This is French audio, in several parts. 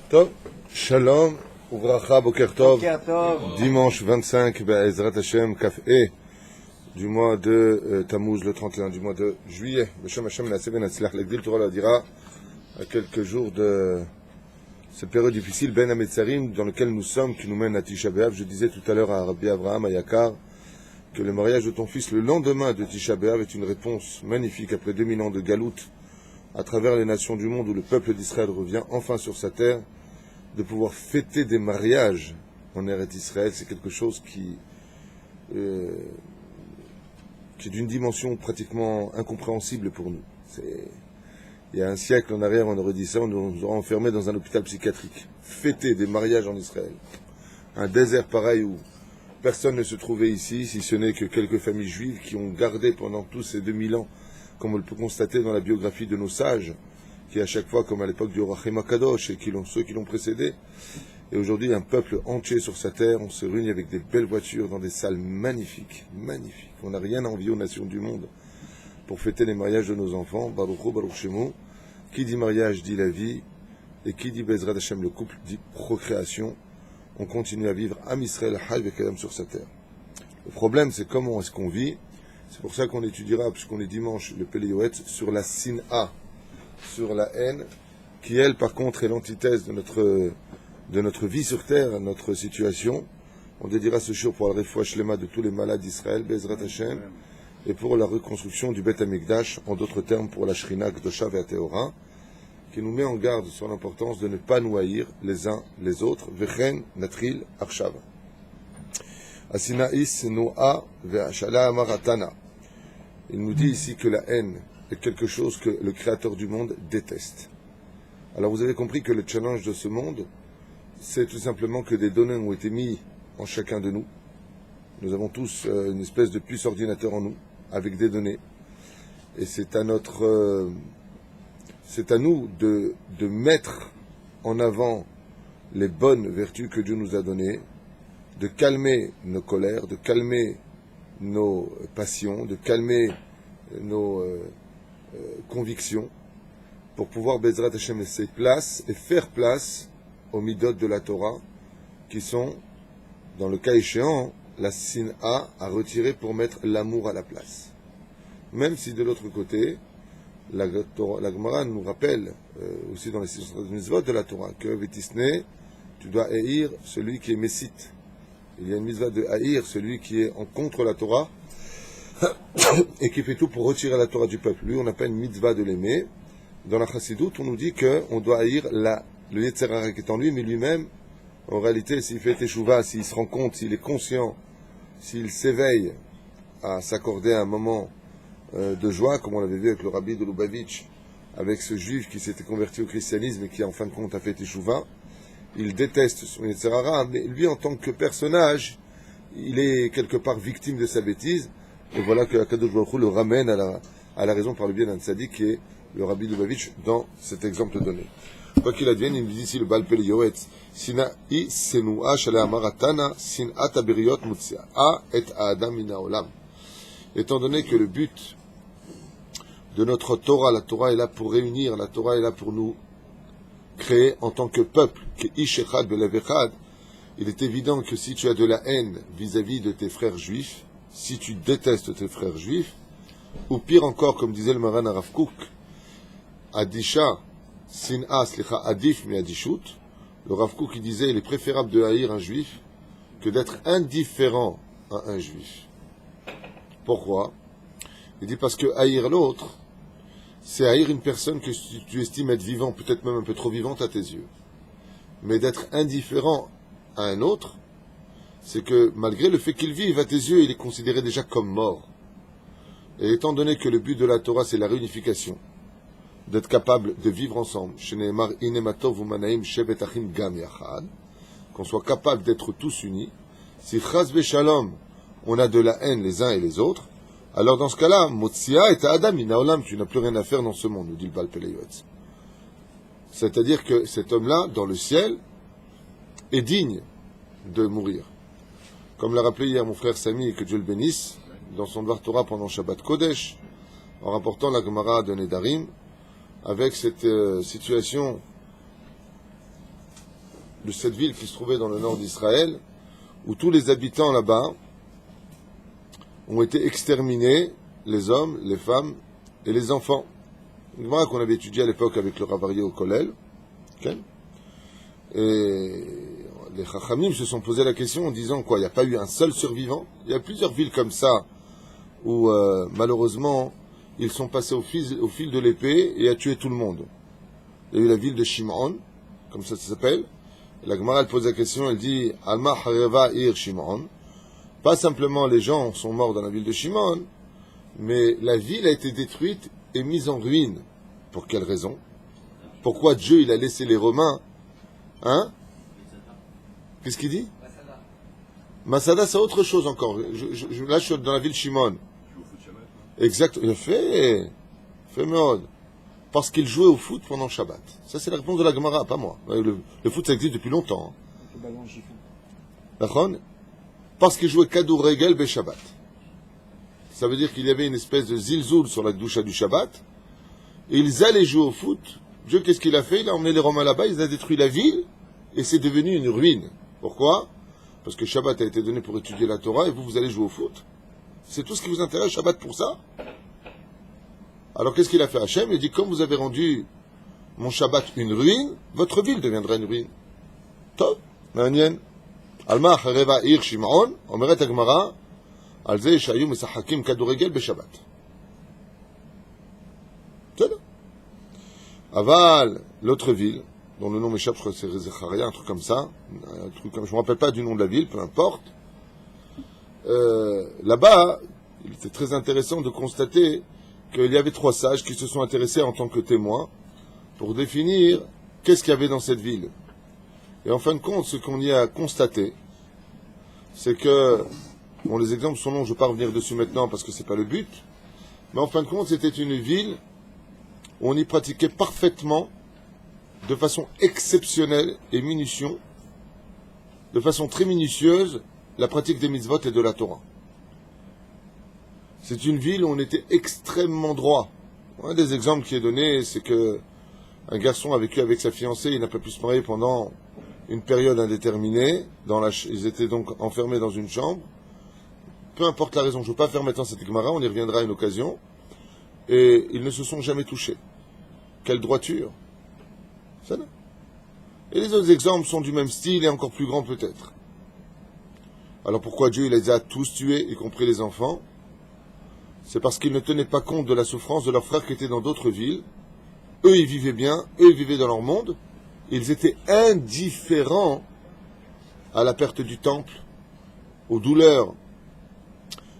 Tov, Shalom, Uvracha, Boker Tov, Boker Tov. dimanche 25, Be'ezrat Hashem, Kaf-E, du mois de Tammuz, le 31 du mois de juillet. Beshem Hashem, Naaseh Ben Hatzlach, l'Egdil Torah la dira, à quelques jours de cette période difficile, Ben Hametzarim, dans lequel nous sommes, qui nous mène à Tisha B'Av. Je disais tout à l'heure à Rabbi Abraham, à Yakar, que le mariage de ton fils le lendemain de Tisha B'Av est une réponse magnifique après 2000 ans de galoute à travers les nations du monde où le peuple d'Israël revient enfin sur sa terre, de pouvoir fêter des mariages en Eretz Israël. C'est quelque chose qui est d'une dimension pratiquement incompréhensible pour nous. Il y a un siècle en arrière, on aurait dit ça, on nous aurait enfermés dans un hôpital psychiatrique. Fêter des mariages en Israël. Un désert pareil où personne ne se trouvait ici, si ce n'est que quelques familles juives qui ont gardé pendant tous ces 2000 ans, comme on le peut constater dans la biographie de nos sages, qui à chaque fois, comme à l'époque du Rachim Akadosh, et ceux qui l'ont précédé, et aujourd'hui un peuple entier sur sa terre, on se réunit avec des belles voitures dans des salles magnifiques, magnifiques. On n'a rien à envier aux nations du monde pour fêter les mariages de nos enfants. Baruch Hu, Baruch Shemu. Qui dit mariage dit la vie, et qui dit Bezrat Hashem, le couple, dit procréation. On continue à vivre Am Israël Hay Vekadam sur sa terre. Le problème, c'est comment est-ce qu'on vit. C'est pour ça qu'on étudiera, puisqu'on est dimanche, le Pele Yoetz, sur la Sin'a, sur la haine, qui elle, par contre, est l'antithèse de notre vie sur terre, notre situation. On dédiera ce jour pour la Refoua Shlema de tous les malades d'Israël, Bezrat Hashem, et pour la reconstruction du Beth Amikdash, en d'autres termes, pour la Shrina Kdosha Ve'ateora, qui nous met en garde sur l'importance de ne pas nous haïr les uns les autres. Vechen Natril Arshav. Asinaïs Noa Ve'ashala Amaratana. Il nous dit ici que la haine est quelque chose que le Créateur du monde déteste. Alors vous avez compris que le challenge de ce monde, c'est tout simplement que des données ont été mises en chacun de nous. Nous avons tous une espèce de puce ordinateur en nous, avec des données. Et c'est à nous de mettre en avant les bonnes vertus que Dieu nous a données, de calmer nos colères, de calmer nos passions, de calmer nos convictions, pour pouvoir Bezrat Hashem laisser place et faire place aux midot de la Torah, qui sont, dans le cas échéant, la sin'a à retirer pour mettre l'amour à la place. Même si de l'autre côté, la Gemara nous rappelle, aussi dans les 600 mitzvot de la Torah, que Vétisné, tu dois haïr celui qui est messite. Il y a une mitzvah de haïr celui qui est en contre la Torah et qui fait tout pour retirer la Torah du peuple. Lui, on n'a pas une mitzvah de l'aimer. Dans la Chassidoute, on nous dit qu'on doit haïr le Yetzer Hara qui est en lui, mais lui-même, en réalité, s'il fait teshuva, s'il se rend compte, s'il est conscient, s'il s'éveille à s'accorder un moment de joie, comme on l'avait vu avec le rabbi de Lubavitch, avec ce juif qui s'était converti au christianisme et qui, en fin de compte, a fait teshuva, il déteste son Yetzer Hara, mais lui, en tant que personnage, il est quelque part victime de sa bêtise, et voilà que Akadosh Baruch Hu le ramène à la raison par le biais d'un tzaddik qui est le rabbi de Lubavitch dans cet exemple donné. Quoi qu'il advienne, il nous dit ici le Baal Pele Yoetz, Sina'i senua shalei amaratana sin'at abiriot mutzi'a et ha'adam min ha'olam. Étant donné que le but de notre Torah, la Torah est là pour réunir, la Torah est là pour nous créer en tant que peuple, que ish echad belev echad, il est évident que si tu as de la haine vis-à-vis de tes frères juifs, si tu détestes tes frères juifs, ou pire encore, comme disait le Maran Arav Kook, Adisha, Sin'a, Slicha, Adif, mi Adishut, le Rav Kook qui disait il est préférable de haïr un juif que d'être indifférent à un juif. Pourquoi? Il dit parce que haïr l'autre, c'est haïr une personne que tu estimes être vivant, peut-être même un peu trop vivante à tes yeux. Mais d'être indifférent à un autre, c'est que malgré le fait qu'il vive à tes yeux, il est considéré déjà comme mort. Et étant donné que le but de la Torah, c'est la réunification, d'être capable de vivre ensemble, qu'on soit capable d'être tous unis, si chas v'shalom, on a de la haine les uns et les autres, alors dans ce cas-là, Motsia et Adam mina olam, tu n'as plus rien à faire dans ce monde, nous dit le Baal Pele Yoetz. C'est-à-dire que cet homme-là, dans le ciel, est digne de mourir. Comme l'a rappelé hier mon frère Samy, et que Dieu le bénisse, dans son Dvar Torah pendant Shabbat Kodesh, en rapportant la Gemara de Nedarim, avec cette situation de cette ville qui se trouvait dans le nord d'Israël, où tous les habitants là-bas ont été exterminés, les hommes, les femmes et les enfants. Une Gemara qu'on avait étudié à l'époque avec le Rav Aryeh au Kollel. Okay. Et les Chachamim se sont posé la question en disant quoi, il n'y a pas eu un seul survivant. Il y a plusieurs villes comme ça où malheureusement ils sont passés au fil de l'épée et a tué tout le monde. Il y a eu la ville de Shimon, comme ça s'appelle. Et la Gemara elle pose la question, elle dit Alma Hareva Ir Shimon. Pas simplement les gens sont morts dans la ville de Shimon, mais la ville a été détruite et mise en ruine. Pour quelle raison? Pourquoi Dieu il a laissé les Romains? Hein? Qu'est-ce qu'il dit? Masada, c'est autre chose encore. Là, je suis dans la ville Shimon. Exact. Il fait mode. Parce qu'il jouait au foot pendant Shabbat. Ça, c'est la réponse de la Gemara, pas moi. Le foot, ça existe depuis longtemps. D'accord? Parce qu'il jouait Kadou Regel Be Shabbat. Ça veut dire qu'il y avait une espèce de zilzoul sur la doucha du Shabbat. Et ils allaient jouer au foot. Dieu, qu'est-ce qu'il a fait? Il a emmené les Romains là-bas, il a détruit la ville, et c'est devenu une ruine. Pourquoi? Parce que Shabbat a été donné pour étudier la Torah, et vous allez jouer au foot. C'est tout ce qui vous intéresse, Shabbat, pour ça? Alors qu'est-ce qu'il a fait Hachem? Il dit, comme vous avez rendu mon Shabbat une ruine, votre ville deviendra une ruine. Top, Manien. Alma Hareva Ir Shimon, Omeret Agmara, Alze Shayu Mesahakim Kadoregel Beshabbat. C'est là. Aval, l'autre ville, dont le nom m'échappe, je crois que c'est Zecharia, un truc comme ça, je ne me rappelle pas du nom de la ville, peu importe. Là-bas, il était très intéressant de constater qu'il y avait 3 sages qui se sont intéressés en tant que témoins pour définir qu'est-ce qu'il y avait dans cette ville. Et en fin de compte, ce qu'on y a constaté, c'est que, bon, les exemples sont longs, je ne vais pas revenir dessus maintenant parce que ce n'est pas le but, mais en fin de compte, c'était une ville où on y pratiquait parfaitement, de façon exceptionnelle et de façon très minutieuse, la pratique des mitzvot et de la Torah. C'est une ville où on était extrêmement droit. Un des exemples qui est donné, c'est que un garçon a vécu avec sa fiancée, il n'a pas pu se marier pendant une période indéterminée. Ils étaient donc enfermés dans une chambre. Peu importe la raison, je ne veux pas faire maintenant cette Gemara, on y reviendra à une occasion. Et ils ne se sont jamais touchés. Quelle droiture! Ça, non. Et les autres exemples sont du même style et encore plus grands peut-être. Alors pourquoi Dieu il les a tous tués, y compris les enfants? C'est parce qu'ils ne tenaient pas compte de la souffrance de leurs frères qui étaient dans d'autres villes. Eux, ils vivaient bien, eux, ils vivaient dans leur monde. Ils étaient indifférents à la perte du temple, aux douleurs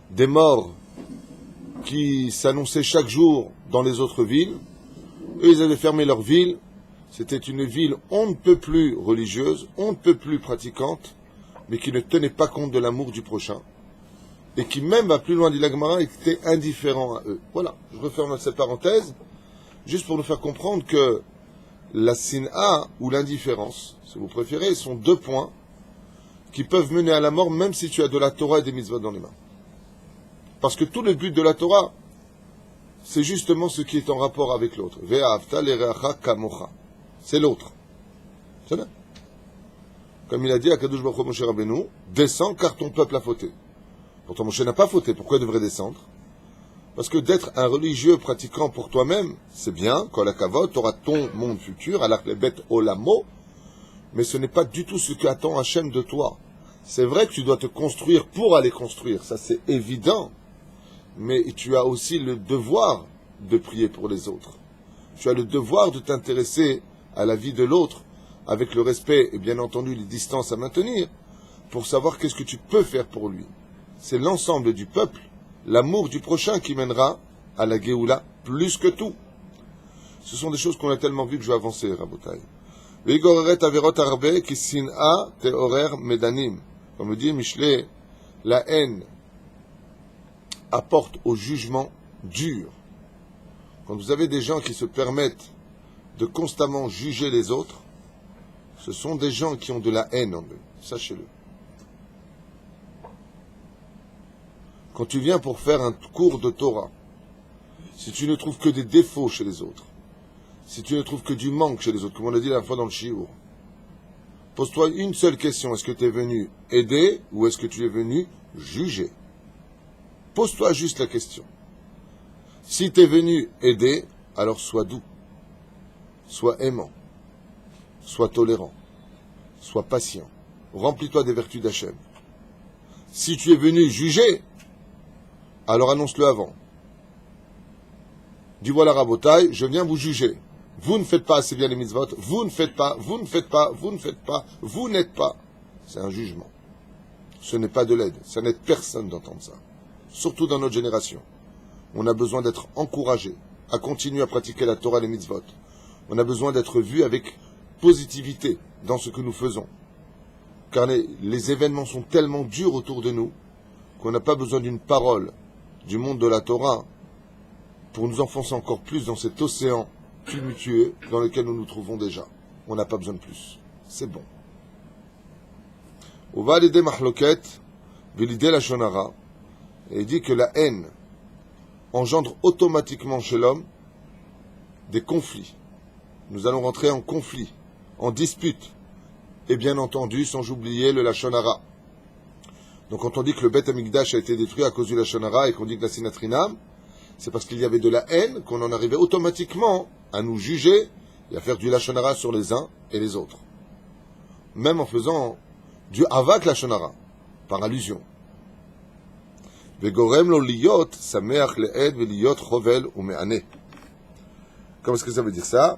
des morts qui s'annonçaient chaque jour dans les autres villes. Eux, ils avaient fermé leur ville. C'était une ville on ne peut plus religieuse, on ne peut plus pratiquante, mais qui ne tenait pas compte de l'amour du prochain. Et qui même, va plus loin dit la Gemara, était indifférent à eux. Voilà, je referme cette parenthèse, juste pour nous faire comprendre que la sin'a ou l'indifférence, si vous préférez, sont 2 points qui peuvent mener à la mort, même si tu as de la Torah et des mitzvot dans les mains. Parce que tout le but de la Torah, c'est justement ce qui est en rapport avec l'autre. Ve'ahavta l'ereacha kamocha. C'est l'autre. C'est là. Comme il a dit à Kadosh Baruch Hu Moshe Rabbeinu, descends car ton peuple a fauté. Pourtant Moshe n'a pas fauté, pourquoi il devrait descendre? Parce que d'être un religieux pratiquant pour toi-même, c'est bien, kol hakavod, tu auras ton monde futur, alach lebet olamo, mais ce n'est pas du tout ce qu'attend Hachem de toi. C'est vrai que tu dois te construire pour aller construire, ça c'est évident, mais tu as aussi le devoir de prier pour les autres. Tu as le devoir de t'intéresser à la vie de l'autre, avec le respect et bien entendu les distances à maintenir, pour savoir qu'est-ce que tu peux faire pour lui. C'est l'ensemble du peuple, l'amour du prochain qui mènera à la Géoula plus que tout. Ce sont des choses qu'on a tellement vues que je vais avancer, Rabotai. Comme le dit Michelet, la haine apporte au jugement dur. Quand vous avez des gens qui se permettent de constamment juger les autres, ce sont des gens qui ont de la haine en eux, sachez-le. Quand tu viens pour faire un cours de Torah, si tu ne trouves que des défauts chez les autres, si tu ne trouves que du manque chez les autres, comme on a dit la dernière fois dans le shiur, Pose-toi une seule question. Est-ce que tu es venu aider ou est-ce que tu es venu juger? Pose-toi juste la question. Si tu es venu aider, alors sois doux, sois aimant, sois tolérant, sois patient. Remplis-toi des vertus d'Hachem. Si tu es venu juger, alors annonce-le avant. Dis voilà Rabotai, je viens vous juger. Vous ne faites pas assez bien les mitzvot, vous ne faites pas, vous ne faites pas, vous ne faites pas, vous n'êtes pas. C'est un jugement. Ce n'est pas de l'aide, ça n'aide personne d'entendre ça. Surtout dans notre génération. On a besoin d'être encouragé à continuer à pratiquer la Torah et les mitzvot. On a besoin d'être vu avec positivité dans ce que nous faisons. Car les événements sont tellement durs autour de nous qu'on n'a pas besoin d'une parole du monde de la Torah pour nous enfoncer encore plus dans cet océan tumultueux dans lequel nous nous trouvons déjà. On n'a pas besoin de plus. C'est bon. On va l'aider Mahloket, l'idée la Shonara, et il dit que la haine engendre automatiquement chez l'homme des conflits. Nous allons rentrer en conflit, en dispute, et bien entendu, sans oublier le Lashon Hara. Donc quand on dit que le Beth Amikdash a été détruit à cause du Lashon Hara et qu'on dit que la Sinatrinam, c'est parce qu'il y avait de la haine qu'on en arrivait automatiquement à nous juger et à faire du Lashon Hara sur les uns et les autres. Même en faisant du Havak Lashon Hara, par allusion. Vegorem lo liyot sameach le'ed ve'liyot chovel u'me'aneh. Comment est-ce que ça veut dire ça?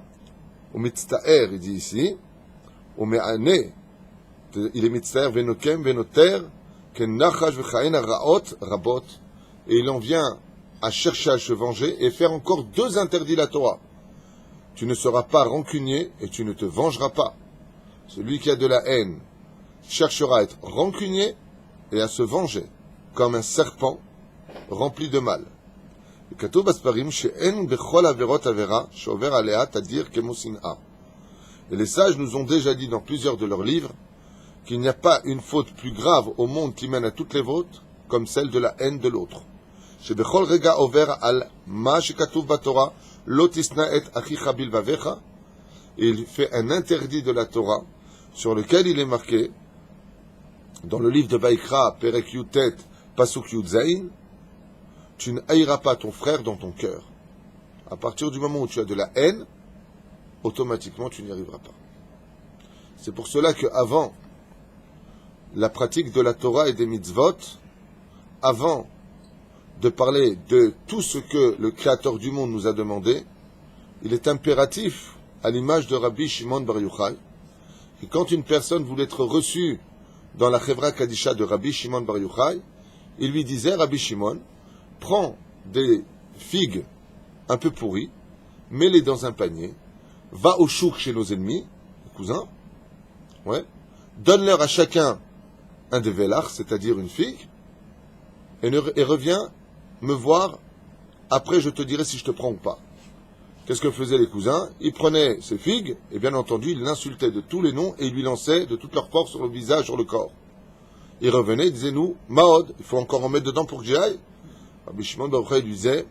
U'mitzta'er, il dit ici. U'me'aneh. Il est mitzta'er venokem venoter ken nachash v'chaen raot rabot. Et il en vient à chercher à se venger et faire encore deux interdits la Torah. Tu ne seras pas rancunier et tu ne te vengeras pas. Celui qui a de la haine cherchera à être rancunier et à se venger, comme un serpent rempli de mal. Et les sages nous ont déjà dit dans plusieurs de leurs livres qu'il n'y a pas une faute plus grave au monde qui mène à toutes les fautes comme celle de la haine de l'autre. Et il fait un interdit de la Torah sur lequel il est marqué dans le livre de Vaikra, Perek Yutet, Pasuk Yudzain, tu ne haïras pas ton frère dans ton cœur. À partir du moment où tu as de la haine, automatiquement tu n'y arriveras pas. C'est pour cela qu'avant la pratique de la Torah et des mitzvot, avant de parler de tout ce que le Créateur du monde nous a demandé, il est impératif, à l'image de Rabbi Shimon Bar Yochai, que quand une personne voulait être reçue dans la Chevra Kadisha de Rabbi Shimon Bar Yochai, il lui disait, Rabbi Shimon, prends des figues un peu pourries, mets-les dans un panier, va au chouk chez nos ennemis, les cousins, ouais, donne-leur à chacun un de vélach, c'est-à-dire une figue, et reviens me voir, après je te dirai si je te prends ou pas. Qu'est-ce que faisaient les cousins? Ils prenaient ces figues, et bien entendu, ils l'insultaient de tous les noms, et ils lui lançaient de toute leur force sur le visage, sur le corps. Ils revenaient, ils disaient, nous, Mahod, il faut encore en mettre dedans pour que j'y aille. Rabbi Shimon Bar Yochai lui disait,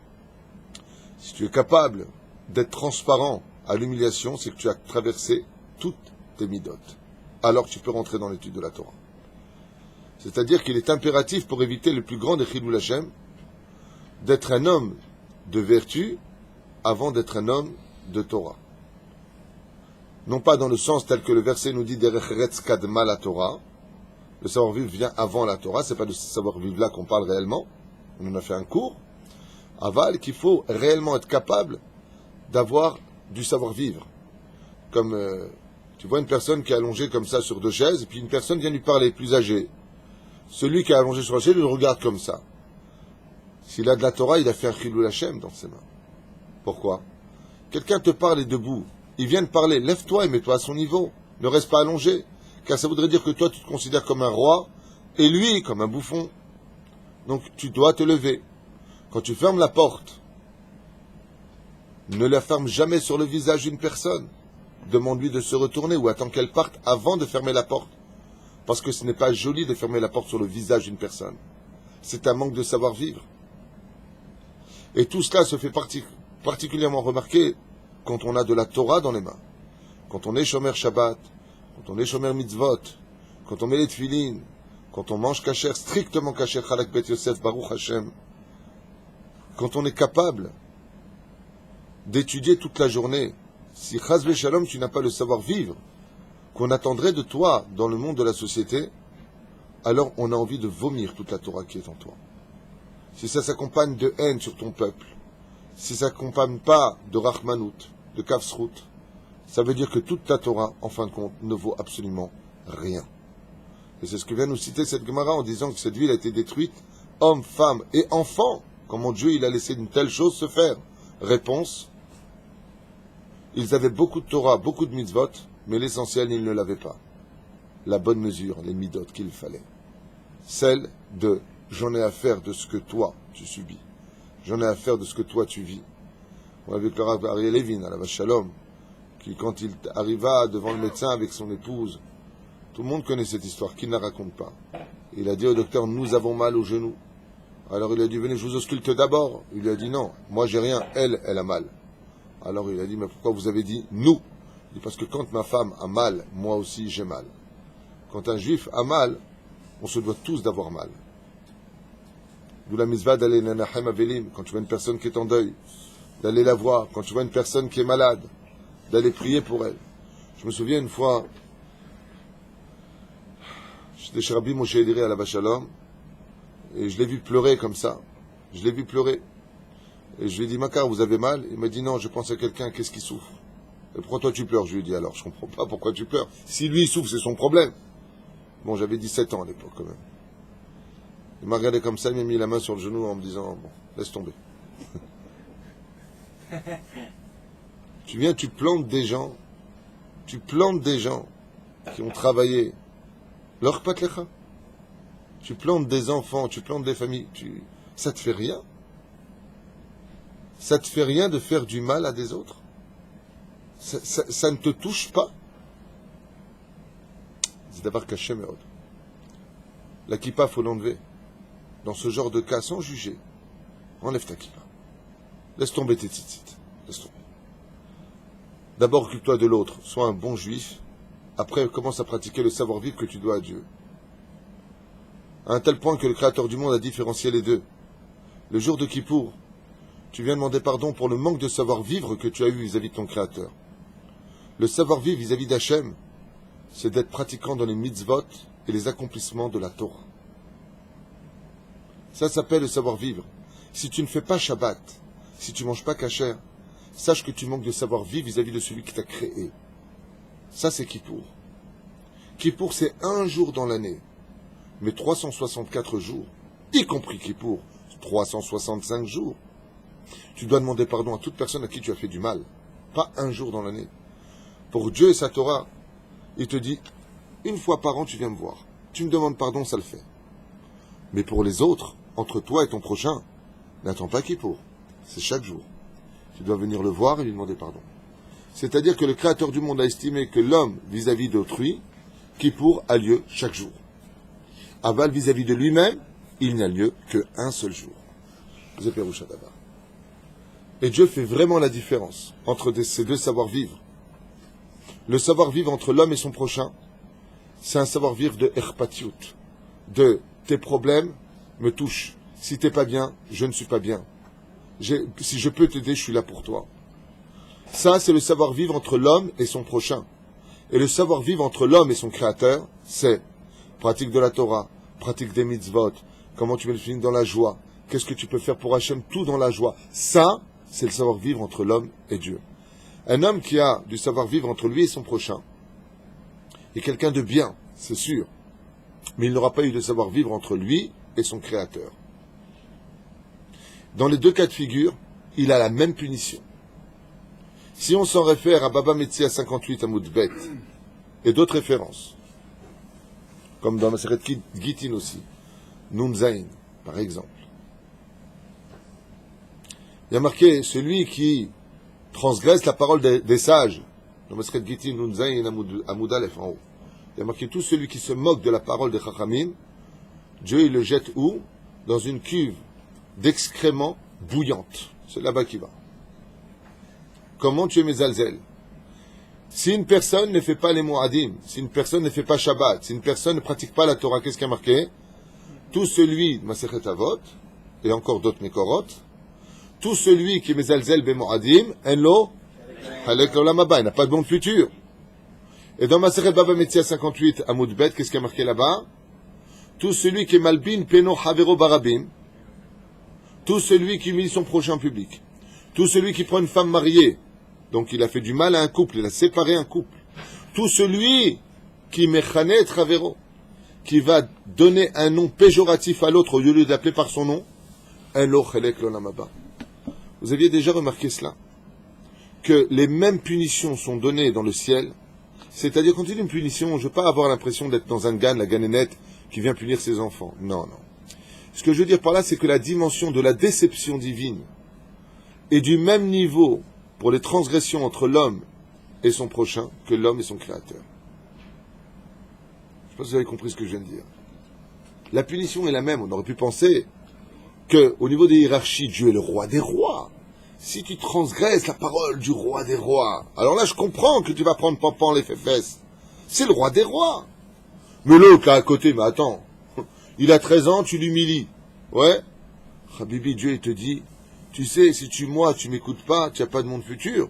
si tu es capable d'être transparent à l'humiliation, c'est que tu as traversé toutes tes midotes. Alors tu peux rentrer dans l'étude de la Torah. C'est-à-dire qu'il est impératif pour éviter le plus grand des Chilul Hashem, d'être un homme de vertu avant d'être un homme de Torah. Non pas dans le sens tel que le verset nous dit Derech Eretz Kadma la Torah. Le savoir-vivre vient avant la Torah, c'est pas de ce savoir-vivre là qu'on parle réellement. On en a fait un cours. Aval, qu'il faut réellement être capable d'avoir du savoir-vivre. Comme tu vois une personne qui est allongée comme ça sur deux chaises, et puis une personne vient lui parler, plus âgée. Celui qui est allongé sur la chaise, il le regarde comme ça. S'il a de la Torah, il a fait un Chilul Hashem dans ses mains. Pourquoi? Quelqu'un te parle et debout. Il vient de parler. Lève-toi et mets-toi à son niveau. Ne reste pas allongé. Car ça voudrait dire que toi, tu te considères comme un roi et lui comme un bouffon. Donc, tu dois te lever. Quand tu fermes la porte, ne la ferme jamais sur le visage d'une personne. Demande-lui de se retourner ou attends qu'elle parte avant de fermer la porte. Parce que ce n'est pas joli de fermer la porte sur le visage d'une personne. C'est un manque de savoir-vivre. Et tout cela se fait particulièrement remarquer quand on a de la Torah dans les mains. Quand on est Shomer Shabbat, quand on est shomer mitzvot, quand on met les tefilines, quand on mange kasher, strictement kasher, Chalak Bet Yosef, Baruch Hashem, quand on est capable d'étudier toute la journée, si chas v'shalom tu n'as pas le savoir-vivre qu'on attendrait de toi dans le monde de la société, alors on a envie de vomir toute la Torah qui est en toi. Si ça s'accompagne de haine sur ton peuple, si ça s'accompagne pas de Rachmanout, de Kavsrout, ça veut dire que toute ta Torah, en fin de compte, ne vaut absolument rien. Et c'est ce que vient nous citer cette Gemara en disant que cette ville a été détruite, hommes, femmes et enfants. Comment Dieu il a laissé une telle chose se faire? Réponse, ils avaient beaucoup de Torah, beaucoup de mitzvot, mais l'essentiel, ils ne l'avaient pas. La bonne mesure, les midot qu'il fallait. Celle de j'en ai à faire de ce que toi tu subis. J'en ai à faire de ce que toi tu vis. On a vu que le Rav Ariel Levin, à la Vache Shalom, qui quand il arriva devant le médecin avec son épouse, tout le monde connaît cette histoire, qui ne la raconte pas. Il a dit au docteur, nous avons mal au genou. Alors il a dit, venez, je vous ausculte d'abord. Il lui a dit, non, moi j'ai rien, elle a mal. Alors il a dit, mais pourquoi vous avez dit nous? Il dit, parce que quand ma femme a mal, moi aussi j'ai mal. Quand un juif a mal, on se doit tous d'avoir mal. D'où la mitzvah d'aller nanahem avelim, quand tu vois une personne qui est en deuil, d'aller la voir, quand tu vois une personne qui est malade, d'aller prier pour elle. Je me souviens une fois, j'étais chez Rabbi Moshe Ediri à la Vache Shalom, et je l'ai vu pleurer comme ça. Je l'ai vu pleurer. Et je lui ai dit, Makar, vous avez mal? Il m'a dit, non, je pense à quelqu'un, qu'est-ce qui souffre? Et pourquoi toi tu pleures? Je lui ai dit, alors, je comprends pas pourquoi tu pleures. Si lui il souffre, c'est son problème. Bon, j'avais 17 ans à l'époque, quand même. Il m'a regardé comme ça, il m'a mis la main sur le genou en me disant, bon, laisse tomber. Tu viens, tu plantes des gens qui ont travaillé. Leur patlecha. Tu plantes des enfants, tu plantes des familles. Ça te fait rien? Ça te fait rien de faire du mal à des autres? Ça ne te touche pas? C'est d'abord caché, mais la kippa, faut l'enlever. Dans ce genre de cas, sans juger, enlève ta kippa. Laisse tomber tes tzitzit. Laisse tomber. D'abord, occupe-toi de l'autre. Sois un bon juif. Après, commence à pratiquer le savoir-vivre que tu dois à Dieu. À un tel point que le Créateur du monde a différencié les deux. Le jour de Kippour, tu viens demander pardon pour le manque de savoir-vivre que tu as eu vis-à-vis de ton Créateur. Le savoir-vivre vis-à-vis d'Hachem, c'est d'être pratiquant dans les mitzvot et les accomplissements de la Torah. Ça s'appelle le savoir-vivre. Si tu ne fais pas Shabbat, si tu ne manges pas kasher, sache que tu manques de savoir-vivre vis-à-vis de celui qui t'a créé. Ça, c'est Kippour. Kippour, c'est un jour dans l'année, mais 364 jours, y compris Kippour, 365 jours. Tu dois demander pardon à toute personne à qui tu as fait du mal, pas un jour dans l'année. Pour Dieu et sa Torah, il te dit, une fois par an, tu viens me voir. Tu me demandes pardon, ça le fait. Mais pour les autres, entre toi et ton prochain, n'attends pas Kippour. C'est chaque jour. Tu dois venir le voir et lui demander pardon. C'est-à-dire que le Créateur du monde a estimé que l'homme, vis-à-vis d'autrui, Kippour a lieu chaque jour. Aval, vis-à-vis de lui-même, il n'y a lieu qu'un seul jour. Et Dieu fait vraiment la différence entre ces deux savoir-vivre. Le savoir-vivre entre l'homme et son prochain, c'est un savoir-vivre de erpatiout, de tes problèmes me touchent. Si t'es pas bien, je ne suis pas bien. Si je peux t'aider, je suis là pour toi. Ça, c'est le savoir-vivre entre l'homme et son prochain. Et le savoir-vivre entre l'homme et son créateur, c'est pratique de la Torah, pratique des mitzvot, comment tu mets le film dans la joie, qu'est-ce que tu peux faire pour Hachem, tout dans la joie. Ça, c'est le savoir-vivre entre l'homme et Dieu. Un homme qui a du savoir-vivre entre lui et son prochain est quelqu'un de bien, c'est sûr, mais il n'aura pas eu de savoir-vivre entre lui et son créateur. Dans les deux cas de figure, il a la même punition. Si on s'en réfère à Baba Metzia 58 à Moudbet et d'autres références, comme dans Maseret Gitin aussi, Nun Zain, par exemple, il y a marqué celui qui transgresse la parole des sages, dans Maseret Gitin, Nun Zain, Amoud Aleph, en haut. Il y a marqué tout celui qui se moque de la parole des Chachamim, Dieu il le jette où? Dans une cuve d'excréments bouillante. C'est là-bas qu'il va. Comment tu es mes alzels? Si une personne ne fait pas les Moadim, si une personne ne fait pas Shabbat, si une personne ne pratique pas la Torah, qu'est-ce qui a marqué? Tout celui, Masechet Avot, et encore d'autres Mekorot, tout celui qui est Mezalzel be Moadim, Enlo, Halek l'Olam Haba, il n'a pas de bon futur. Et dans Masechet Baba Metzia 58, Amoud Bet, qu'est-ce qui a marqué là-bas? Tout celui qui est Malbin, Peno, Havero, Barabim, tout celui qui humilie son prochain en public, tout celui qui prend une femme mariée, donc il a fait du mal à un couple, il a séparé un couple, tout celui qui Mechane Travero, qui va donner un nom péjoratif à l'autre au lieu de l'appeler par son nom, Enlo, Halek l'Olam Haba. Vous aviez déjà remarqué cela? Que les mêmes punitions sont données dans le ciel. C'est-à-dire, quand il y a une punition, je ne veux pas avoir l'impression d'être dans un gan, la ganénette, qui vient punir ses enfants. Non, non. Ce que je veux dire par là, c'est que la dimension de la déception divine est du même niveau pour les transgressions entre l'homme et son prochain que l'homme et son créateur. Je ne sais pas si vous avez compris ce que je viens de dire. La punition est la même. On aurait pu penser qu'au niveau des hiérarchies, Dieu est le roi des rois. Si tu transgresses la parole du roi des rois, alors là, je comprends que tu vas prendre Pampan les fesses. C'est le roi des rois. Mais l'autre, là, à côté, mais attends, il a 13 ans, tu l'humilies. Ouais. Habibi, Dieu, il te dit, tu sais, si tu m'écoutes pas, tu n'as pas de monde futur.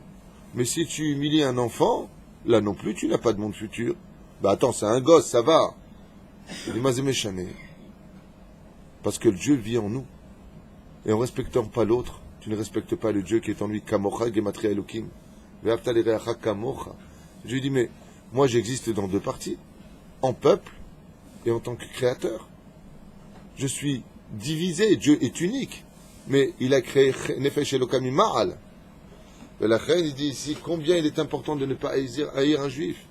Mais si tu humilies un enfant, là non plus, tu n'as pas de monde futur. Bah attends, c'est un gosse, ça va. Il dit, mazé méchané. Parce que le Dieu vit en nous. Et en respectant pas l'autre, tu ne respectes pas le Dieu qui est en lui. Kamocha gematria elokim. Ve'afta l'ereacha kamocha. Je lui dis, mais moi j'existe dans deux parties. En peuple et en tant que créateur. Je suis divisé, Dieu est unique. Mais il a créé Nefesh Elokam Ma'al. Et la reine, il dit ici, combien il est important de ne pas haïr un juif.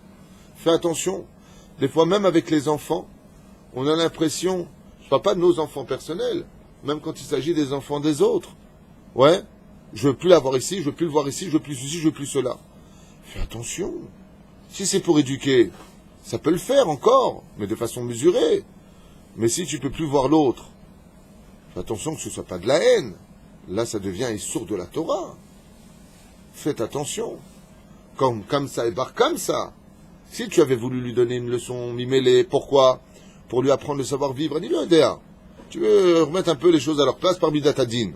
Fais attention. Des fois, même avec les enfants, on a l'impression, je ne parle pas de nos enfants personnels, même quand il s'agit des enfants des autres. Ouais, je veux plus l'avoir ici, je veux plus le voir ici, je veux plus ceci, je veux plus cela. Fais attention. Si c'est pour éduquer, ça peut le faire encore, mais de façon mesurée. Mais si tu peux plus voir l'autre, fais attention que ce ne soit pas de la haine. Là, ça devient un sourd de la Torah. Faites attention. Comme ça et bar comme ça. Si tu avais voulu lui donner une leçon mimélée, pourquoi? Pour lui apprendre le savoir-vivre, dis-le, Déa. Tu veux remettre un peu les choses à leur place par Midatadine.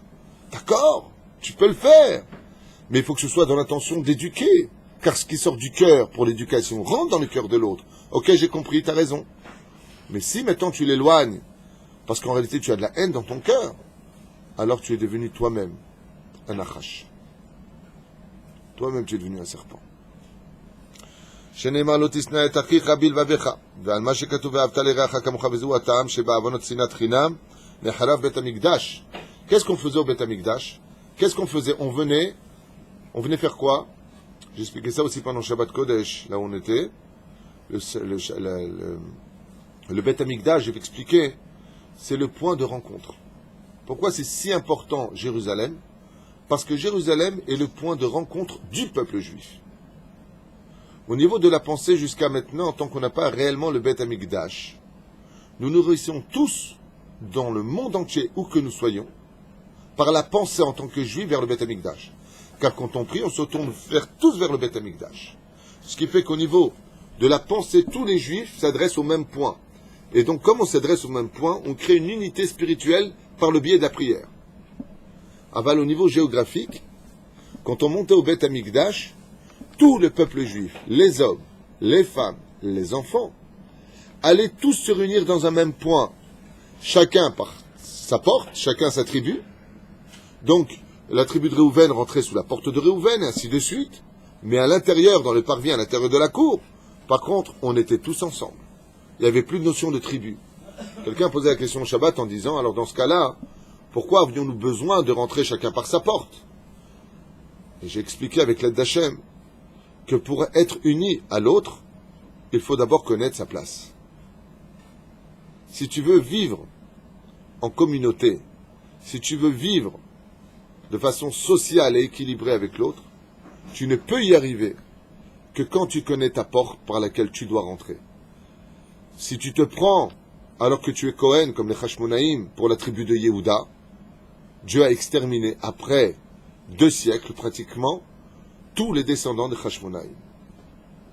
D'accord, tu peux le faire. Mais il faut que ce soit dans l'intention d'éduquer. Car ce qui sort du cœur pour l'éducation rentre dans le cœur de l'autre. Ok, j'ai compris, tu as raison. Mais si maintenant tu l'éloignes, parce qu'en réalité tu as de la haine dans ton cœur, alors tu es devenu toi-même un achash. Toi-même tu es devenu un serpent. שנאמר לא תשנא את אחיך בלבביך ועל מה שכתוב ואהבת לרעך כמוך וזהו הטעם שבעוונות שנאת חינם נחרב בית המקדש. Qu'est-ce qu'on faisait au Beth Amikdash? Qu'est-ce qu'on faisait? On venait faire quoi? J'expliquais ça aussi pendant Shabbat Kodesh, là où on était. Le Beth Amikdash, je vais expliquer, c'est le point de rencontre. Pourquoi c'est si important Jérusalem? Parce que Jérusalem est le point de rencontre du peuple juif. Au niveau de la pensée jusqu'à maintenant, tant qu'on n'a pas réellement le Beth Amikdash, nous nous réussissons tous dans le monde entier, où que nous soyons, par la pensée en tant que juif vers le Beth Amikdash. Car quand on prie, on se tourne tous vers le Beth Amikdash. Ce qui fait qu'au niveau de la pensée, tous les juifs s'adressent au même point. Et donc, comme on s'adresse au même point, on crée une unité spirituelle par le biais de la prière. Aval, au niveau géographique, quand on montait au Beth Amikdash, tout le peuple juif, les hommes, les femmes, les enfants, allaient tous se réunir dans un même point. Chacun par sa porte, chacun sa tribu. Donc, la tribu de Réhouven rentrait sous la porte de Réhouven, et ainsi de suite. Mais à l'intérieur, dans le parvis, à l'intérieur de la cour, par contre, on était tous ensemble. Il n'y avait plus de notion de tribu. Quelqu'un posait la question au Shabbat en disant, alors dans ce cas-là, pourquoi avions-nous besoin de rentrer chacun par sa porte? Et j'ai expliqué avec l'aide d'Hachem que pour être uni à l'autre, il faut d'abord connaître sa place. Si tu veux vivre en communauté, si tu veux vivre de façon sociale et équilibrée avec l'autre, tu ne peux y arriver que quand tu connais ta porte par laquelle tu dois rentrer. Si tu te prends, alors que tu es Cohen, comme les Hashmonaïm, pour la tribu de Yehuda, Dieu a exterminé, après 2 siècles pratiquement, tous les descendants des Hashmonaïm.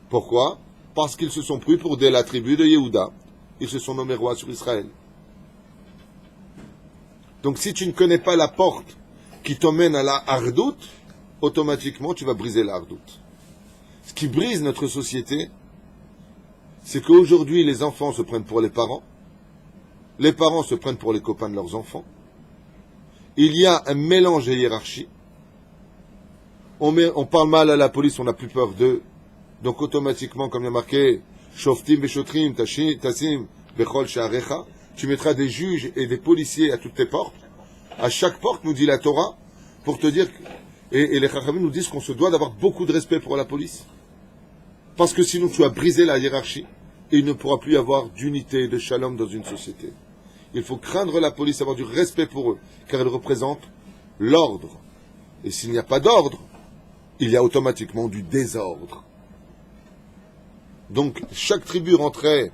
Pourquoi? Parce qu'ils se sont pris pour la tribu de Yehuda. Ils se sont nommés rois sur Israël. Donc si tu ne connais pas la porte qui t'emmène à la hardout, automatiquement tu vas briser la hardout. Ce qui brise notre société, c'est qu'aujourd'hui les enfants se prennent pour les parents se prennent pour les copains de leurs enfants, il y a un mélange de hiérarchie, on parle mal à la police, on n'a plus peur d'eux, donc automatiquement, comme il y a marqué, Shoftim veshotrim tasim bechol sha'arecha, tu mettras des juges et des policiers à toutes tes portes, à chaque porte, nous dit la Torah, pour te dire, et les Chachamim nous disent qu'on se doit d'avoir beaucoup de respect pour la police, parce que sinon tu as brisé la hiérarchie, et il ne pourra plus y avoir d'unité, de shalom dans une société. Il faut craindre la police, avoir du respect pour eux, car elle représente l'ordre. Et s'il n'y a pas d'ordre, il y a automatiquement du désordre. Donc, chaque tribu rentrait,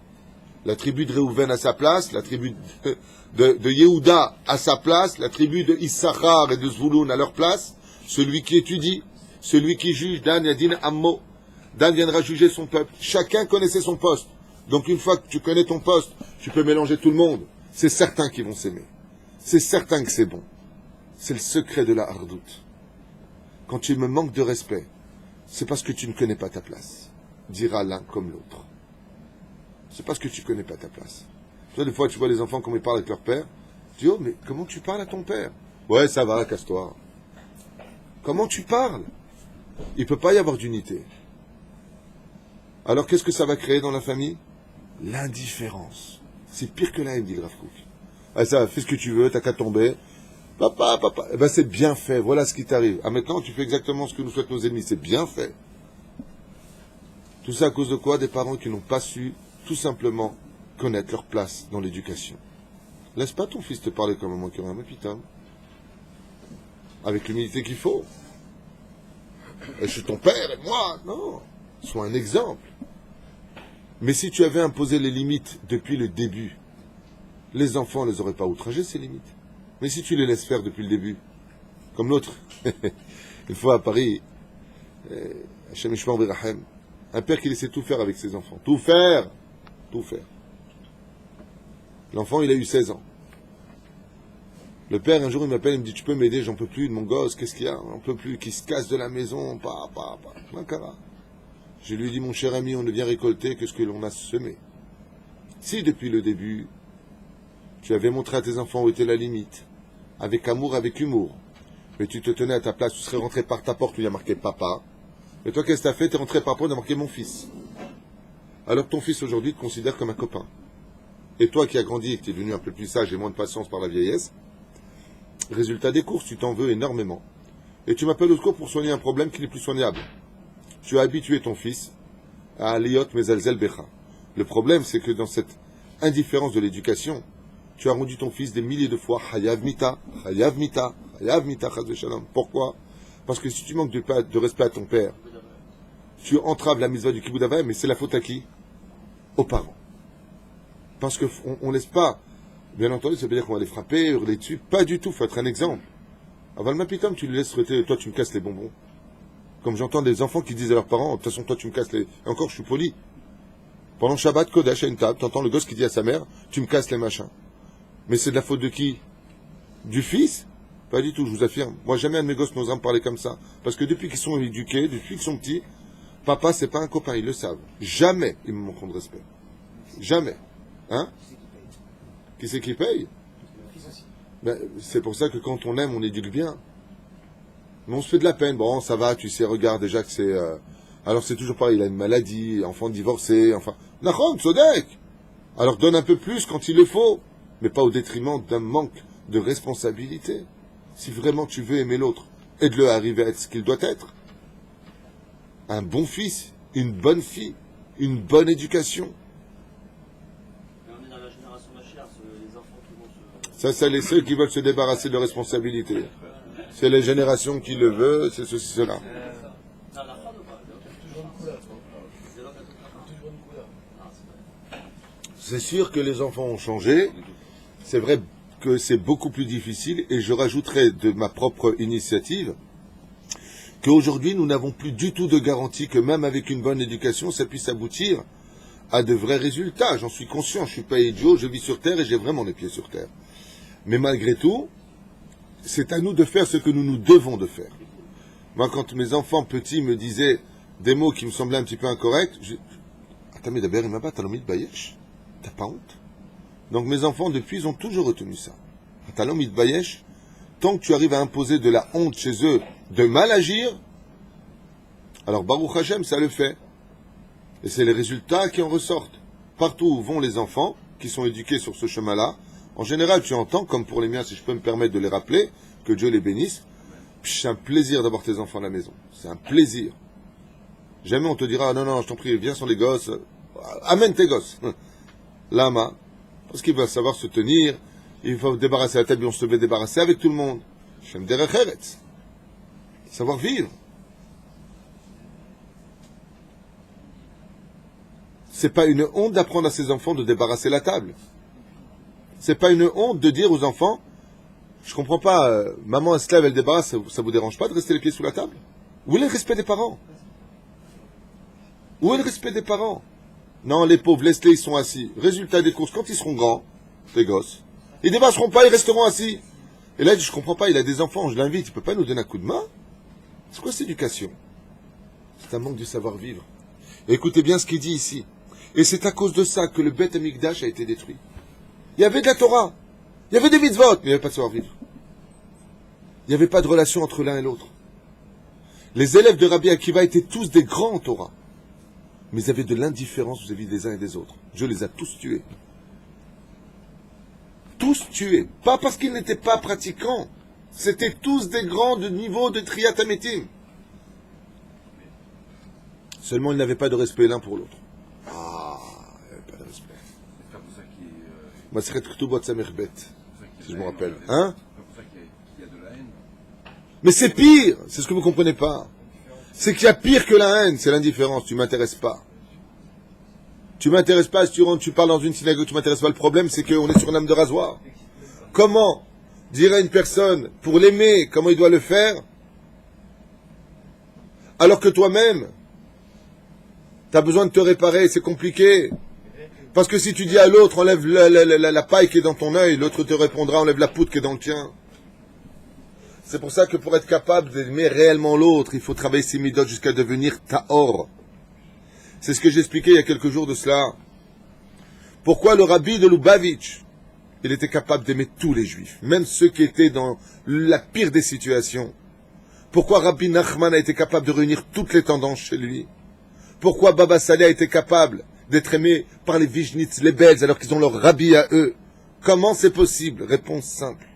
la tribu de Réhouven à sa place, la tribu de Yehuda à sa place, la tribu de Issachar et de Zvouloun à leur place, celui qui étudie, celui qui juge, Dan Yadin Ammo, Dan viendra juger son peuple. Chacun connaissait son poste. Donc, une fois que tu connais ton poste, tu peux mélanger tout le monde. C'est certain qu'ils vont s'aimer. C'est certain que c'est bon. C'est le secret de la hardoute. Quand tu me manques de respect, c'est parce que tu ne connais pas ta place. Dira l'un comme l'autre. C'est parce que tu ne connais pas ta place. Tu vois, des fois, tu vois les enfants comme ils parlent avec leur père. Tu dis, oh, mais comment tu parles à ton père? Ouais, ça va, casse-toi. Comment tu parles? Il ne peut pas y avoir d'unité. Alors, qu'est-ce que ça va créer dans la famille? L'indifférence. C'est pire que la haine, dit le Rav Kook. Ah, ça, fais ce que tu veux, t'as qu'à tomber. Papa. Eh ben, c'est bien fait, voilà ce qui t'arrive. Ah, maintenant, tu fais exactement ce que nous souhaitent nos ennemis, c'est bien fait. Tout ça à cause de quoi? Des parents qui n'ont pas su, tout simplement, connaître leur place dans l'éducation. Laisse pas ton fils te parler comme un manqueur, mais putain. Avec l'humilité qu'il faut. Et je suis ton père, et moi, non. Sois un exemple. Mais si tu avais imposé les limites depuis le début, les enfants ne les auraient pas outragés, ces limites. Mais si tu les laisses faire depuis le début, comme l'autre, une fois à Paris, Hashem Yishmor V'Rachem, un père qui laissait tout faire avec ses enfants. Tout faire. L'enfant, il a eu 16 ans. Le père, un jour, il m'appelle, il me dit, tu peux m'aider, j'en peux plus de mon gosse, qu'est-ce qu'il y a? On peut plus, qu'il se casse de la maison, Mankara. Je lui ai dit, mon cher ami, on ne vient récolter que ce que l'on a semé. Si depuis le début, tu avais montré à tes enfants où était la limite, avec amour, avec humour, mais tu te tenais à ta place, tu serais rentré par ta porte où il y a marqué papa, et toi, qu'est-ce que tu as fait? Tu es rentré par la porte où il y a marqué mon fils. Alors ton fils aujourd'hui te considère comme un copain. Et toi qui as grandi et qui es devenu un peu plus sage et moins de patience par la vieillesse, résultat des courses, tu t'en veux énormément. Et tu m'appelles au secours pour soigner un problème qui n'est plus soignable. Tu as habitué ton fils à Aliyot Mezalzel Becha. Le problème, c'est que dans cette indifférence de l'éducation, tu as rendu ton fils des milliers de fois Hayav Mita, Chaz V'Shalom. Pourquoi? Parce que si tu manques de respect à ton père, tu entraves la mitzvah du Kibud Avayim, mais c'est la faute à qui? Aux parents. Parce qu'on ne laisse pas, bien entendu, ça veut dire qu'on va les frapper, hurler dessus, pas du tout, il faut être un exemple. Aval Mapitam, tu les laisses traiter, toi tu me casses les bonbons. Comme j'entends des enfants qui disent à leurs parents, de toute façon toi tu me casses les... Et encore je suis poli. Pendant Shabbat, Kodesh, à une table, t'entends le gosse qui dit à sa mère, tu me casses les machins. Mais c'est de la faute de qui? Du fils? Pas du tout, je vous affirme. Moi jamais un de mes gosses n'osera me parler comme ça. Parce que depuis qu'ils sont éduqués, depuis qu'ils sont petits, papa c'est pas un copain, ils le savent. Jamais ils me manqueront de respect. Jamais. Hein? Qui c'est qui paye? Ben, c'est pour ça que quand on aime, on éduque bien. Mais on se fait de la peine. Bon, ça va, tu sais, regarde déjà que c'est... Alors c'est toujours pareil, il a une maladie, enfant divorcé, enfin... Nachon, Sodek! Alors donne un peu plus quand il le faut, mais pas au détriment d'un manque de responsabilité. Si vraiment tu veux aimer l'autre, aide-le à arriver à être ce qu'il doit être. Un bon fils, une bonne fille, une bonne éducation. Mais on est dans la génération Mashiach, les enfants qui vont se... Ça, c'est ceux qui veulent se débarrasser de responsabilité. C'est les générations qui le veulent, c'est ceci, cela. C'est sûr que les enfants ont changé. C'est vrai que c'est beaucoup plus difficile. Et je rajouterai de ma propre initiative qu'aujourd'hui nous n'avons plus du tout de garantie que même avec une bonne éducation, ça puisse aboutir à de vrais résultats. J'en suis conscient, je ne suis pas idiot, je vis sur Terre et j'ai vraiment les pieds sur Terre. Mais malgré tout, c'est à nous de faire ce que nous devons de faire. Moi, quand mes enfants petits me disaient des mots qui me semblaient un petit peu incorrects, t'as pas honte? Donc mes enfants, depuis, ils ont toujours retenu ça. Tant que tu arrives à imposer de la honte chez eux, de mal agir, alors Baruch Hashem, ça le fait. Et c'est les résultats qui en ressortent. Partout où vont les enfants, qui sont éduqués sur ce chemin-là, en général, tu entends, comme pour les miens, si je peux me permettre de les rappeler, que Dieu les bénisse, c'est un plaisir d'avoir tes enfants à la maison. C'est un plaisir. Jamais on te dira, ah, non, je t'en prie, viens, sont les gosses. Amène tes gosses. Lama. Parce qu'il va savoir se tenir, il faut débarrasser la tête, on se devait débarrasser avec tout le monde. Shem derech eretz. Savoir vivre. C'est pas une honte d'apprendre à ses enfants de débarrasser la table. C'est pas une honte de dire aux enfants, je comprends pas, maman elle se lève, elle débarrasse, ça vous dérange pas de rester les pieds sous la table? Où est le respect des parents? Où est le respect des parents? Non, les pauvres, laisse-les, ils sont assis. Résultat des courses, quand ils seront grands, les gosses, ils débarrasseront pas, ils resteront assis. Et là, je comprends pas, il a des enfants, je l'invite, il peut pas nous donner un coup de main? C'est quoi cette éducation? C'est un manque de savoir-vivre. Et écoutez bien ce qu'il dit ici. Et c'est à cause de ça que le Beth Amikdash a été détruit. Il y avait de la Torah, il y avait des mitzvot, mais il n'y avait pas de savoir-vivre. Il n'y avait pas de relation entre l'un et l'autre. Les élèves de Rabbi Akiva étaient tous des grands en Torah. Mais ils avaient de l'indifférence vis-à-vis des uns et des autres. Dieu les a tous tués. Tous tués. Pas parce qu'ils n'étaient pas pratiquants. C'était tous des grands de niveau de Triyat Hametim. Seulement, ils n'avaient pas de respect l'un pour l'autre. Ah, il n'y avait pas de respect. C'est pas pour ça qu'il Maseret Ketubot Samer Bet, si je me rappelle. C'est Hein? pas pour ça qu'il y a de la haine. Mais c'est pire. C'est ce que vous ne comprenez pas. C'est qu'il y a pire que la haine, c'est l'indifférence. Tu m'intéresses pas. Tu m'intéresses pas, si tu parles dans une synagogue, tu m'intéresses pas. Le problème, c'est qu'on est sur une âme de rasoir. Comment dire à une personne, pour l'aimer, comment il doit le faire, alors que toi-même, tu as besoin de te réparer, c'est compliqué. Parce que si tu dis à l'autre, enlève la paille qui est dans ton œil, l'autre te répondra, enlève la poutre qui est dans le tien. C'est pour ça que pour être capable d'aimer réellement l'autre, il faut travailler ses midotes jusqu'à devenir ta'or. C'est ce que j'expliquais il y a quelques jours de cela. Pourquoi le rabbi de Lubavitch, il était capable d'aimer tous les juifs, même ceux qui étaient dans la pire des situations. Pourquoi Rabbi Nachman a été capable de réunir toutes les tendances chez lui? Pourquoi Baba Saleh a été capable d'être aimé par les Vijnitz, les Belges, alors qu'ils ont leur rabbi à eux? Comment c'est possible? Réponse simple.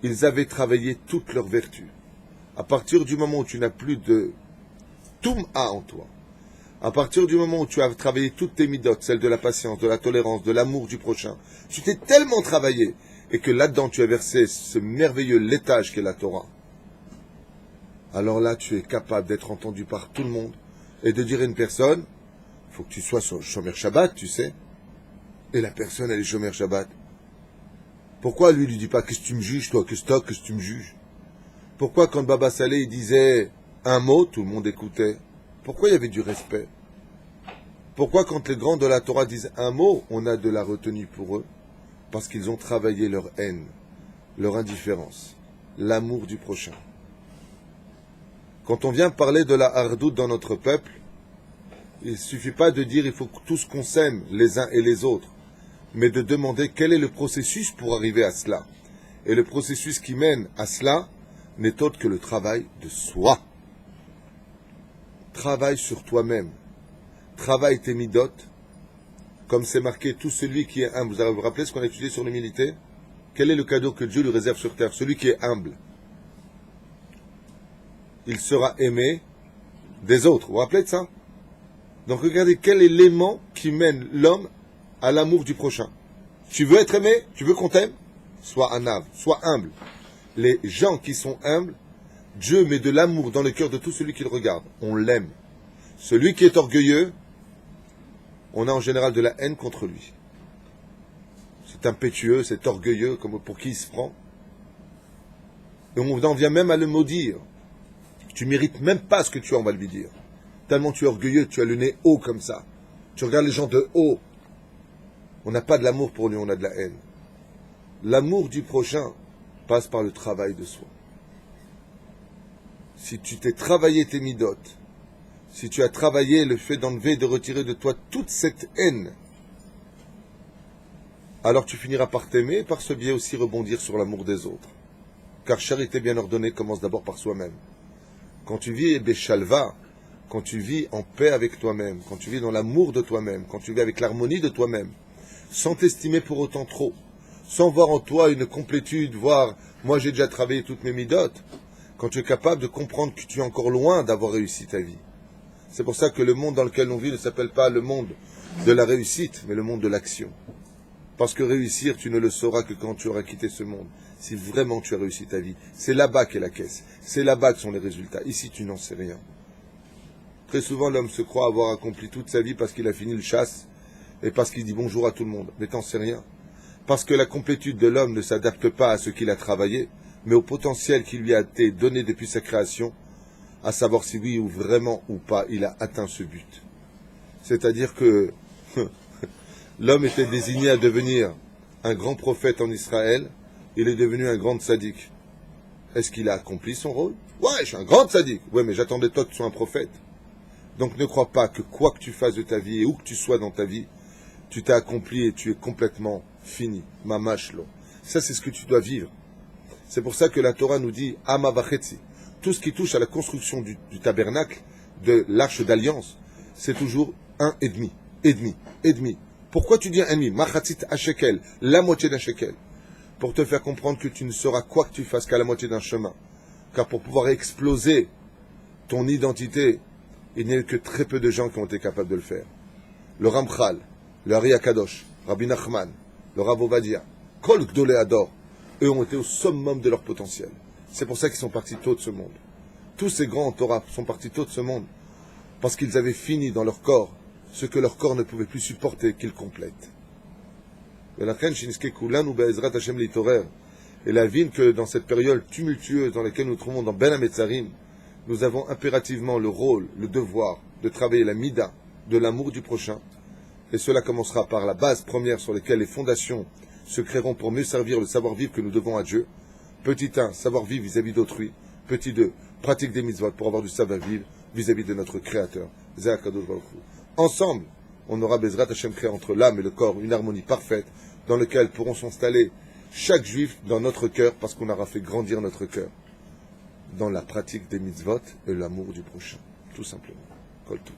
Ils avaient travaillé toutes leurs vertus. À partir du moment où tu n'as plus de Toum'a en toi, à partir du moment où tu as travaillé toutes tes midotes, celles de la patience, de la tolérance, de l'amour du prochain, tu t'es tellement travaillé, et que là-dedans tu as versé ce merveilleux laitage qu'est la Torah, alors là tu es capable d'être entendu par tout le monde, et de dire à une personne, il faut que tu sois Shomer Shabbat, tu sais, et la personne elle est Shomer Shabbat. Pourquoi lui dit pas, qu'est-ce que tu me juges toi, qu'est-ce que tu me juges? Pourquoi quand Baba Saleh il disait un mot, tout le monde écoutait? Pourquoi il y avait du respect? Pourquoi quand les grands de la Torah disent un mot, on a de la retenue pour eux? Parce qu'ils ont travaillé leur haine, leur indifférence, l'amour du prochain. Quand on vient parler de la hardoute dans notre peuple, il ne suffit pas de dire il faut tous qu'on s'aime les uns et les autres, mais de demander quel est le processus pour arriver à cela. Et le processus qui mène à cela n'est autre que le travail de soi. Travaille sur toi-même. Travaille tes midotes. Comme c'est marqué, tout celui qui est humble. Vous vous rappelez ce qu'on a étudié sur l'humilité? Quel est le cadeau que Dieu lui réserve sur terre? Celui qui est humble. Il sera aimé des autres. Vous vous rappelez de ça? Donc regardez quel est l'aimant qui mène l'homme à l'amour du prochain. Tu veux être aimé? Tu veux qu'on t'aime? Sois un ave, sois humble. Les gens qui sont humbles, Dieu met de l'amour dans le cœur de tout celui qui le regarde. On l'aime. Celui qui est orgueilleux, on a en général de la haine contre lui. C'est impétueux, c'est orgueilleux, comme pour qui il se prend. Et on en vient même à le maudire. Tu mérites même pas ce que tu as, on va lui dire. Tellement tu es orgueilleux, tu as le nez haut comme ça. Tu regardes les gens de haut. On n'a pas de l'amour pour lui, on a de la haine. L'amour du prochain passe par le travail de soi. Si tu t'es travaillé tes midotes, si tu as travaillé le fait d'enlever et de retirer de toi toute cette haine, alors tu finiras par t'aimer et par ce biais aussi rebondir sur l'amour des autres. Car charité bien ordonnée commence d'abord par soi-même. Quand tu vis Béchalva, quand tu vis en paix avec toi-même, quand tu vis dans l'amour de toi-même, quand tu vis avec l'harmonie de toi-même, sans t'estimer pour autant trop, sans voir en toi une complétude, voir moi j'ai déjà travaillé toutes mes midotes, quand tu es capable de comprendre que tu es encore loin d'avoir réussi ta vie. C'est pour ça que le monde dans lequel on vit ne s'appelle pas le monde de la réussite, mais le monde de l'action. Parce que réussir, tu ne le sauras que quand tu auras quitté ce monde. Si vraiment tu as réussi ta vie. C'est là-bas qu'est la caisse. C'est là-bas que sont les résultats. Ici, tu n'en sais rien. Très souvent, l'homme se croit avoir accompli toute sa vie parce qu'il a fini le chasse et parce qu'il dit bonjour à tout le monde. Mais t'en sais rien. Parce que la complétude de l'homme ne s'adapte pas à ce qu'il a travaillé, mais au potentiel qui lui a été donné depuis sa création, à savoir si oui ou vraiment ou pas il a atteint ce but. C'est-à-dire que l'homme était désigné à devenir un grand prophète en Israël, il est devenu un grand tzaddik. Est-ce qu'il a accompli son rôle? Ouais, je suis un grand tzaddik. Ouais, mais j'attendais toi que tu sois un prophète. Donc ne crois pas que quoi que tu fasses de ta vie et où que tu sois dans ta vie, tu t'es accompli et tu es complètement fini. Mamashlo. Ça, c'est ce que tu dois vivre. C'est pour ça que la Torah nous dit Ama vachetzi. Tout ce qui touche à la construction du tabernacle, de l'arche d'alliance, c'est toujours un et demi. Et demi. Et demi. Pourquoi tu dis un demi? Machatzit shekel, la moitié d'un shekel. Pour te faire comprendre que tu ne sauras quoi que tu fasses qu'à la moitié d'un chemin. Car pour pouvoir exploser ton identité, il n'y a eu que très peu de gens qui ont été capables de le faire. Le Ramchal, le Ari Akadosh, Rabbi Nachman, le Rav Ovadia, Kol Gdolei Ador, eux ont été au summum de leur potentiel. C'est pour ça qu'ils sont partis tôt de ce monde. Tous ces grands en Torah sont partis tôt de ce monde parce qu'ils avaient fini dans leur corps ce que leur corps ne pouvait plus supporter qu'ils complètent. Et la vine que dans cette période tumultueuse dans laquelle nous trouvons dans Ben Hametzarim, nous avons impérativement le rôle, le devoir de travailler la mida de l'amour du prochain. Et cela commencera par la base première sur laquelle les fondations se créeront pour mieux servir le savoir-vivre que nous devons à Dieu. Petit 1, savoir-vivre vis-à-vis d'autrui. Petit 2, pratique des mitzvot pour avoir du savoir-vivre vis-à-vis de notre Créateur. Ensemble, on aura Bezrat Hashem créé entre l'âme et le corps une harmonie parfaite dans laquelle pourront s'installer chaque juif dans notre cœur parce qu'on aura fait grandir notre cœur dans la pratique des mitzvot et l'amour du prochain. Tout simplement. Kol tov.